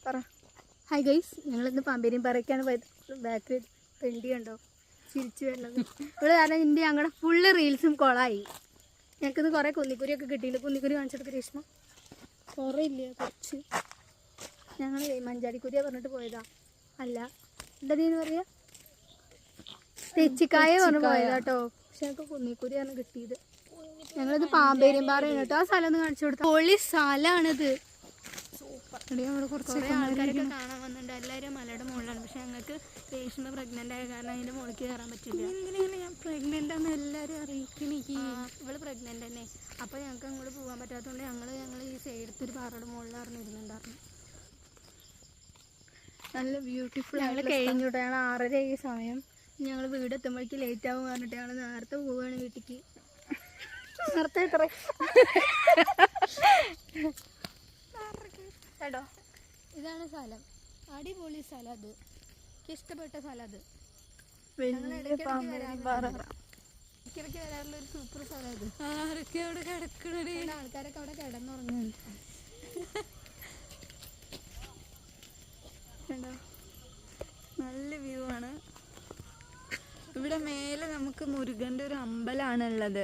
പറ. Hi guys, ഞങ്ങളിന്ന് പാമ്പേരിയും പറയ്ക്കാണ് പോയത്. ബാക്ക് പെണ്ടി കണ്ടോ ചിരിച്ചു വരുന്നത് ഇവിടെ. കാരണം ഇതിൻ്റെ ഞങ്ങളുടെ ഫുള്ള് റീൽസും കൊളായി. ഞങ്ങൾക്കിന്ന് കുറേ കുന്നിക്കുരിയൊക്കെ കിട്ടിയിട്ടുണ്ട്. കുന്നിക്കുരി കാണിച്ചെടുത്ത് രേഷ്മ. കുറേ ഇല്ലേ, കുറച്ച്. ഞങ്ങൾ മഞ്ചാടിക്കുരിയ പറഞ്ഞിട്ട് പോയതാ. അല്ല, എന്താ നീന്ന് പറയാ, തെച്ചിക്കായ പറഞ്ഞു പോയതാ കേട്ടോ. പക്ഷെ ഞങ്ങൾക്ക് കുന്നിക്കുരിയാണ് കിട്ടിയത്. ഞങ്ങളിത് പാമ്പേരിയും പാറയാണ് കേട്ടോ. ആ സ്ഥലം ഒന്ന് കാണിച്ചു കൊടുത്താൽ പൊളി സ്ഥലമാണിത്. കുറേ ആൾക്കാരൊക്കെ കാണാൻ വന്നിട്ടുണ്ട്. എല്ലാവരും മലയുടെ മുകളിലാണ്. പക്ഷെ ഞങ്ങൾക്ക് രേഷ്മ പ്രഗ്നന്റ് ആയ കാരണം അതിന്റെ മുകളിലേക്ക് കയറാൻ പറ്റില്ല. ഞാൻ പ്രഗ്നന്റ് ആണെന്ന് എല്ലാവരും അറിയിക്കണേക്ക്. ഇവള് പ്രഗ്നന്റ് തന്നെ. അപ്പോൾ ഞങ്ങൾക്ക് അങ്ങോട്ട് പോകാൻ പറ്റാത്തതുകൊണ്ട് ഞങ്ങൾ ഈ സൈഡത്തൊരു പാറയുടെ മുകളിലായിരുന്നു ഇരുന്നുണ്ടായിരുന്നു. നല്ല ബ്യൂട്ടിഫുൾ. ഞങ്ങൾ കഴിഞ്ഞിട്ടാണ് 6:30 ഈ സമയം. ഞങ്ങൾ വീട് എത്തുമ്പോഴേക്ക് ലേറ്റ് ആവും പറഞ്ഞിട്ട് ഞങ്ങൾ നേരത്തെ പോവുകയാണ് വീട്ടിലേക്ക്. നേരത്തെ എത്ര കേട്ടോ. ഇതാണ് സ്ഥലം, അടിപൊളി സ്ഥലം. അത് എനിക്ക് ഇഷ്ടപ്പെട്ട സ്ഥലം. അത് ഇടയ്ക്കിടയ്ക്ക് വരാറുള്ള ഒരു സൂപ്പർ സ്ഥലം. അത് ആരൊക്കെ അവിടെ കിടക്കണേ, ആൾക്കാരൊക്കെ അവിടെ കിടന്നുറങ്ങുന്നുണ്ട്. നല്ല വ്യൂ ആണ്. ഇവിടെ മേലെ നമുക്ക് മുരുകന്റെ ഒരു അമ്പലമാണുള്ളത്.